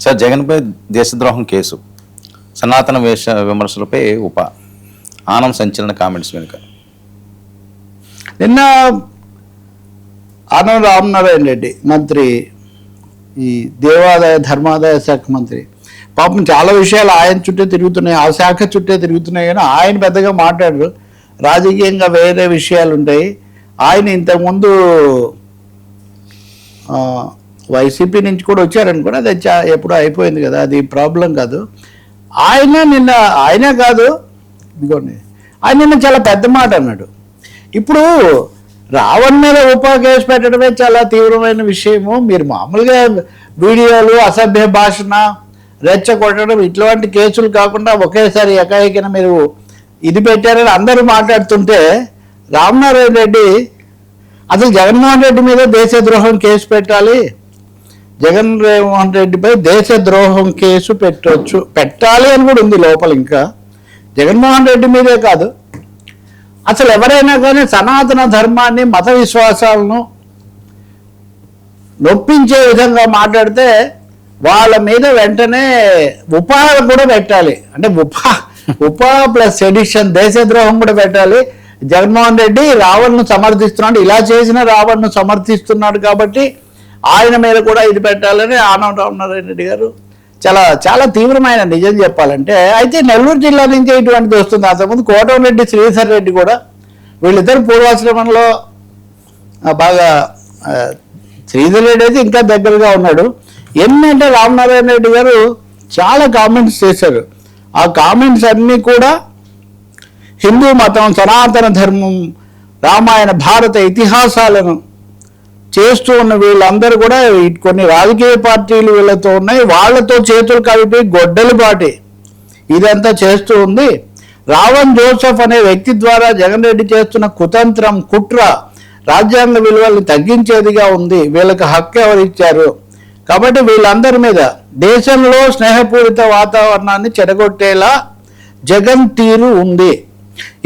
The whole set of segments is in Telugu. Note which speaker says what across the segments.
Speaker 1: సార్, జగన్పై దేశద్రోహం కేసు, సనాతన విమర్శలపై ఆనం సంచలన కామెంట్స్ వెనుక
Speaker 2: నిన్న ఆనం రామనారాయణ రెడ్డి మంత్రి, ఈ దేవాదాయ ధర్మాదాయ శాఖ మంత్రి, పాపం చాలా విషయాలు ఆయన చుట్టే తిరుగుతున్నాయి, ఆ శాఖ చుట్టే తిరుగుతున్నాయి. కానీ ఆయన పెద్దగా మాట్లాడరు. రాజకీయంగా వేరే విషయాలు ఉంటాయి. ఆయన ఇంతకుముందు వైసీపీ నుంచి కూడా వచ్చారనుకోండి, అది ఎప్పుడో అయిపోయింది కదా, అది ప్రాబ్లం కాదు. ఆయనే కాదు, ఇదిగోండి, ఆయన నిన్న చాలా పెద్ద మాట అన్నాడు. ఇప్పుడు రావణ్ మీద కేసు పెట్టడమే చాలా తీవ్రమైన విషయము. మీరు మామూలుగా వీడియోలు, అసభ్య భాషణ, రెచ్చగొట్టడం ఇట్లాంటి కేసులు కాకుండా ఒకేసారి ఏకాఏకిన మీరు ఇది పెట్టారని అందరూ మాట్లాడుతుంటే, రామనారాయణ రెడ్డి అసలు జగన్మోహన్ రెడ్డి మీద దేశద్రోహం కేసు పెట్టాలి, జగన్మోహన్ రెడ్డిపై దేశద్రోహం కేసు పెట్టాలి అని కూడా ఉంది లోపల. ఇంకా జగన్మోహన్ రెడ్డి మీదే కాదు, అసలు ఎవరైనా కానీ సనాతన ధర్మాన్ని, మత విశ్వాసాలను నొప్పించే విధంగా మాట్లాడితే వాళ్ళ మీద వెంటనే కూడా పెట్టాలి. అంటే ఉపా ప్లస్ ఎడిషన్, దేశద్రోహం కూడా పెట్టాలి. జగన్మోహన్ రెడ్డి రావణ్ను సమర్థిస్తున్నాడు, ఇలా చేసిన రావణ్ను సమర్థిస్తున్నాడు కాబట్టి ఆయన మీద కూడా ఇది పెట్టాలని ఆనం రామనారాయణ రెడ్డి గారు చాలా చాలా తీవ్రమైన, నిజం చెప్పాలంటే. అయితే నెల్లూరు జిల్లా నుంచి ఇటువంటిది వస్తుంది. అంతకుముందు కోటమిరెడ్డి శ్రీధర్ రెడ్డి కూడా, వీళ్ళిద్దరు పూర్వాశ్రమంలో బాగా, శ్రీధర్ రెడ్డి అయితే ఇంకా దగ్గరగా ఉన్నాడు. ఏంటంటే రామనారాయణ రెడ్డి గారు చాలా కామెంట్స్ చేశారు. ఆ కామెంట్స్ అన్నీ కూడా హిందూ మతం, సనాతన ధర్మం, రామాయణ భారత ఇతిహాసాలను చేస్తూ ఉన్న వీళ్ళందరూ కూడా కొన్ని రాజకీయ పార్టీలు వీళ్ళతో ఉన్నాయి, వాళ్ళతో చేతులు కలిపి గొడ్డలు పాటి ఇదంతా చేస్తూ ఉంది. రావణ్ జోసెఫ్ అనే వ్యక్తి ద్వారా జగన్ రెడ్డి చేస్తున్న కుతంత్రం, కుట్ర రాజ్యాంగ విలువల్ని తగ్గించేదిగా ఉంది. వీళ్ళకి హక్కు ఎవరిచ్చారు? కాబట్టి వీళ్ళందరి మీద దేశంలో స్నేహపూరిత వాతావరణాన్ని చెడగొట్టేలా జగన్ తీరు ఉంది.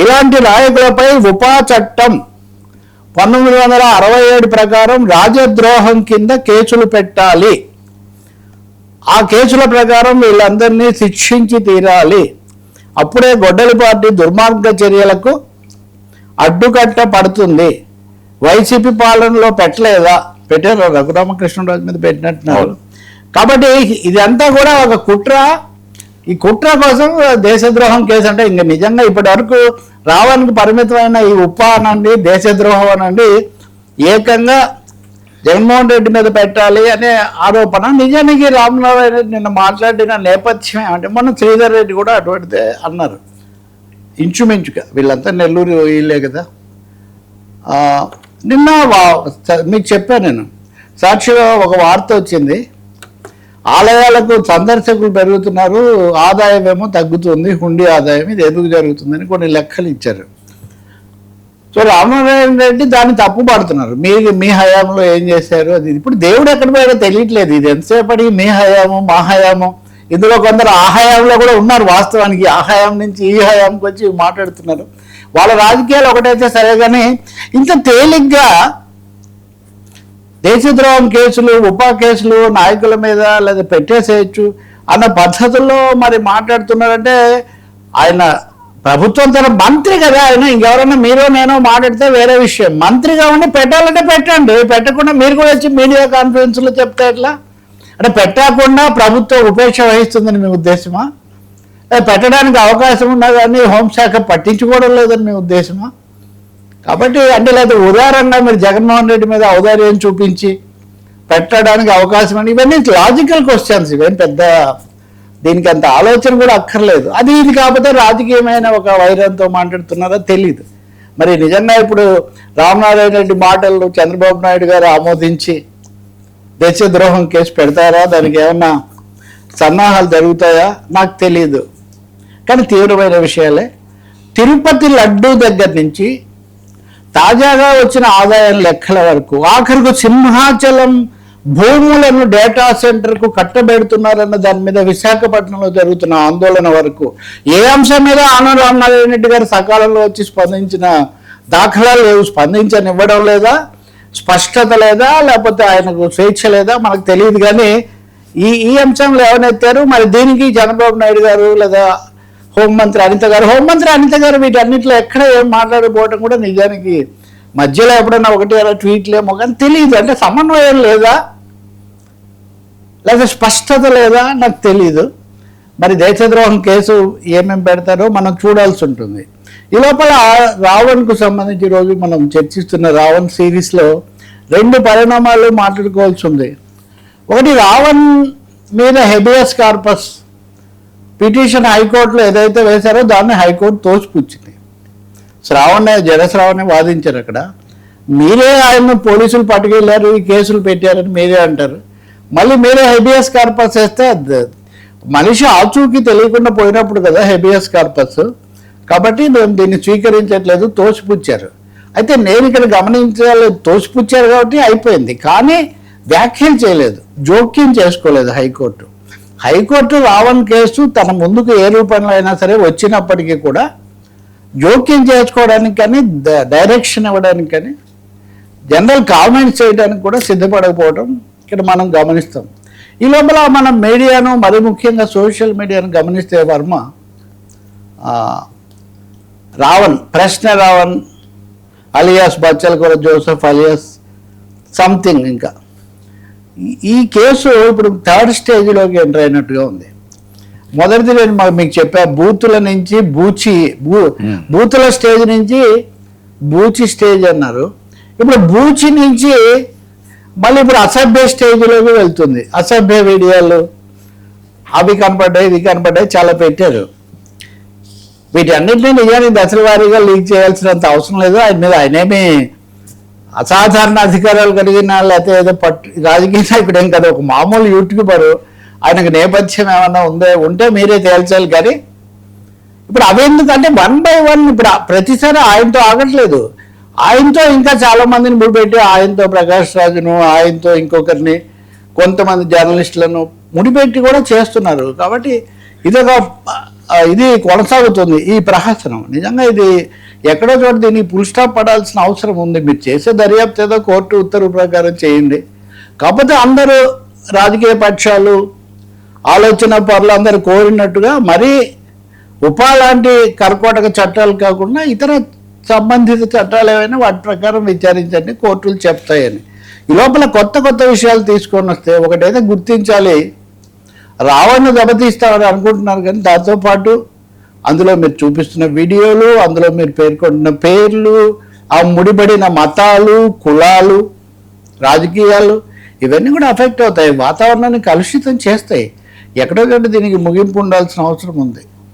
Speaker 2: ఇలాంటి నాయకులపై ఉపా చట్టం 1967 ప్రకారం రాజద్రోహం కింద కేసులు పెట్టాలి. ఆ కేసుల ప్రకారం వీళ్ళందరినీ శిక్షించి తీరాలి. అప్పుడే గొడ్డలి పార్టీ దుర్మార్గ చర్యలకు అడ్డుకట్ట పడుతుంది. వైసీపీ పాలనలో పెట్టారు, రఘురామకృష్ణరాజు మీద పెట్టినట్టున్నారు. కాబట్టి ఇదంతా కూడా ఒక కుట్ర. ఈ కుట్ర కోసం దేశద్రోహం కేసు అంటే ఇంకా నిజంగా ఇప్పటి వరకు రావణ్కి పరిమితమైన ఈ అనండి, దేశద్రోహం అనండి, ఏకంగా జగన్మోహన్ రెడ్డి మీద పెట్టాలి అనే ఆరోపణ. నిజానికి రామనారాయణ రెడ్డి నిన్న మాట్లాడిన నేపథ్యం ఏమంటే, మొన్న శ్రీధర్ రెడ్డి కూడా అటువంటిదే అన్నారు. ఇంచుమించుగా వీళ్ళంతా నెల్లూరు వీళ్ళే కదా. నిన్న మీకు చెప్పాను నేను, సాక్షిగా ఒక వార్త వచ్చింది. ఆలయాలకు సందర్శకులు పెరుగుతున్నారు, ఆదాయం ఏమో తగ్గుతుంది, హుండీ ఆదాయం, ఇది ఎందుకు జరుగుతుందని కొన్ని లెక్కలు ఇచ్చారు. సో రామనారాయణ రెడ్డి దాన్ని తప్పు పడుతున్నారు. మీ హయాంలో ఏం చేశారు అది. ఇప్పుడు దేవుడు ఎక్కడ పోయాడో తెలియట్లేదు. ఇది ఎంతసేపటి మీ హయాము, మా హయాము. ఇందులో కొందరు ఆ హయాంలో కూడా ఉన్నారు. వాస్తవానికి ఆ హయాం నుంచి ఈ హయాంకి వచ్చి మాట్లాడుతున్నారు. వాళ్ళ రాజకీయాలు ఒకటైతే సరే, కానీ ఇంత తేలిగ్గా దేశద్రోహం కేసులు, కేసులు నాయకుల మీద లేదా పెట్టేసేయచ్చు అన్న పద్ధతుల్లో మరి మాట్లాడుతున్నారంటే, ఆయన ప్రభుత్వం తన మంత్రి కదా, ఆయన ఇంకెవరైనా మీరో నేనో మాట్లాడితే వేరే విషయం. మంత్రిగా ఉండి పెట్టాలంటే పెట్టండి, పెట్టకుండా మీరు కూడా వచ్చి మీడియా కాన్ఫరెన్స్లో చెప్తే ఎట్లా? అంటే పెట్టకుండా ప్రభుత్వం ఉపేక్ష వహిస్తుందని మీ ఉద్దేశమా? పెట్టడానికి అవకాశం ఉన్నా కానీ హోంశాఖ పట్టించుకోవడం లేదని మీ ఉద్దేశమా? కాబట్టి అంటే లేదా ఉదాహరణగా మీరు జగన్మోహన్ రెడ్డి మీద ఔదార్యం చూపించి పెట్టడానికి అవకాశం అని, ఇవన్నీ లాజికల్ క్వశ్చన్స్. ఇవేం పెద్ద దీనికి అంత ఆలోచన కూడా అక్కర్లేదు. అది ఇది కాకపోతే రాజకీయమైన ఒక వైరంతో మాట్లాడుతున్నారో తెలీదు. మరి నిజంగా ఇప్పుడు రామనారాయణ రెడ్డి మాటలు చంద్రబాబు నాయుడు గారు ఆమోదించి దేశద్రోహం కేసు పెడతారా, దానికి ఏమన్నా సన్నాహాలు జరుగుతాయా నాకు తెలీదు. కానీ తీవ్రమైన విషయాలే. తిరుపతి లడ్డూ దగ్గర నుంచి తాజాగా వచ్చిన ఆదాయం లెక్కల వరకు, ఆఖరికి సింహాచలం భూములను డేటా సెంటర్కు కట్టబెడుతున్నారన్న దాని మీద విశాఖపట్నంలో జరుగుతున్న ఆందోళన వరకు, ఏ అంశం మీద ఆనం రామనారాయణ రెడ్డి గారు సకాలంలో వచ్చి స్పందించిన దాఖలాలు లేవు. స్పందించనివ్వడం లేదా, స్పష్టత లేదా, లేకపోతే ఆయనకు స్వేచ్ఛ లేదా మనకు తెలియదు. కానీ ఈ అంశంలో ఎవరెత్తారు? మరి దీనికి చంద్రబాబు నాయుడు గారు లేదా హోంమంత్రి అనిత గారు వీటన్నిటిలో ఎక్కడ ఏం మాట్లాడిపోవటం కూడా నిజానికి మధ్యలో ఎప్పుడైనా ఒకటి అలా ట్వీట్లేమో కానీ తెలియదు. అంటే సమన్వయం లేదా స్పష్టత లేదా నాకు తెలీదు. మరి దేశద్రోహం కేసు ఏమేమి పెడతారో మనం చూడాల్సి ఉంటుంది. ఈ లోపల రావణ్కు సంబంధించి ఈరోజు మనం చర్చిస్తున్న రావణ్ సిరీస్లో 2 పరిణామాలు మాట్లాడుకోవాల్సి ఉంది. ఒకటి, రావణ్ మీద హెబియస్ కార్పస్ పిటిషన్ హైకోర్టులో ఏదైతే వేశారో దాన్ని హైకోర్టు తోసిపుచ్చింది. జడశ్రావణ్ని వాదించారు అక్కడ. మీరే ఆయన పోలీసులు పట్టుకెళ్ళారు, ఈ కేసులు పెట్టారని మీరే అంటారు. మళ్ళీ మీరే హెబియస్ కార్పస్ వేస్తే మనిషి ఆచూకీ తెలియకుండా పోయినప్పుడు కదా హెబియస్ కార్పస్. కాబట్టి మేము దీన్ని స్వీకరించట్లేదు, తోసిపుచ్చారు. అయితే నేను ఇక్కడ గమనించలేదు, తోసిపుచ్చారు కాబట్టి అయిపోయింది. కానీ వ్యాఖ్యలు చేయలేదు, జోక్యం చేసుకోలేదు హైకోర్టు రావణ్ కేసు తన ముందుకు ఏ రూపంలో అయినా సరే వచ్చినప్పటికీ కూడా జోక్యం చేసుకోవడానికి కానీ డైరెక్షన్ ఇవ్వడానికి కానీ జనరల్ కామెంట్స్ చేయడానికి కూడా సిద్ధపడకపోవడం ఇక్కడ మనం గమనిస్తాం. ఈ లోపల మనం మీడియాను, మరి ముఖ్యంగా సోషల్ మీడియాను గమనిస్తే వర్మ, రావణ్, ప్రశ్న Raavan alias బచ్చలకూర Joseph alias something, ఇంకా ఈ కేసు ఇప్పుడు 3rd స్టేజ్లోకి ఎంటర్ అయినట్టుగా ఉంది. మొదటిది నేను మీకు చెప్పా, బూతుల నుంచి బూతుల స్టేజ్ నుంచి బూచి స్టేజ్ అన్నారు. ఇప్పుడు బూచి నుంచి మళ్ళీ ఇప్పుడు అసభ్య స్టేజ్లోకి వెళ్తుంది. అసభ్య వీడియోలు అవి కనపడ్డాయి, ఇది కనపడ్డాయి, చాలా పెట్టారు. వీటన్నిటినీ నిజానికి దశల వారీగా లీక్ చేయాల్సినంత అవసరం లేదు. ఆయనేమి అసాధారణ అధికారాలు కలిగిన లేకపోతే ఏదో రాజకీయ నాయకుడు ఏం కదా, ఒక మామూలు యూట్యూబరు. ఆయనకు నేపథ్యం ఏమన్నా ఉంటే మీరే తేల్చాలి. కానీ ఇప్పుడు అవెందుకంటే 1 by 1 ఇప్పుడు ప్రతిసారి ఆయనతో ఆగట్లేదు. ఆయనతో ఇంకా చాలా మందిని ముడిపెట్టి, ఆయనతో ప్రకాష్ రాజును, ఆయనతో ఇంకొకరిని, కొంతమంది జర్నలిస్టులను ముడిపెట్టి కూడా చేస్తున్నారు. కాబట్టి ఇది కొనసాగుతుంది ఈ ప్రహసనం. నిజంగా ఇది ఎక్కడో చోట దీనికి ఫుల్ స్టాప్ పడాల్సిన అవసరం ఉంది. మీరు చేసే దర్యాప్తు ఏదో కోర్టు ఉత్తర్వు ప్రకారం చేయండి. కాకపోతే అందరూ రాజకీయ పక్షాలు, ఆలోచన పరులు అందరూ కోరినట్టుగా మరీ ఉపా లాంటి కర్కోటక చట్టాలు కాకుండా ఇతర సంబంధిత చట్టాలు ఏవైనా వాటి ప్రకారం విచారించండి, కోర్టులు చెప్తాయని. ఈ లోపల కొత్త విషయాలు తీసుకొని వస్తే ఒకటైతే గుర్తించాలి, రావణ్ను దెబ్బతీస్తామని అనుకుంటున్నారు. కానీ దాంతోపాటు అందులో మీరు చూపిస్తున్న వీడియోలు, అందులో మీరు పేర్కొంటున్న పేర్లు, ఆ ముడిపడిన మతాలు, కులాలు, రాజకీయాలు ఇవన్నీ కూడా అఫెక్ట్ అవుతాయి, వాతావరణాన్ని కలుషితం చేస్తాయి. ఎక్కడో దీనికి ముగింపు ఉండాల్సిన అవసరం ఉంది.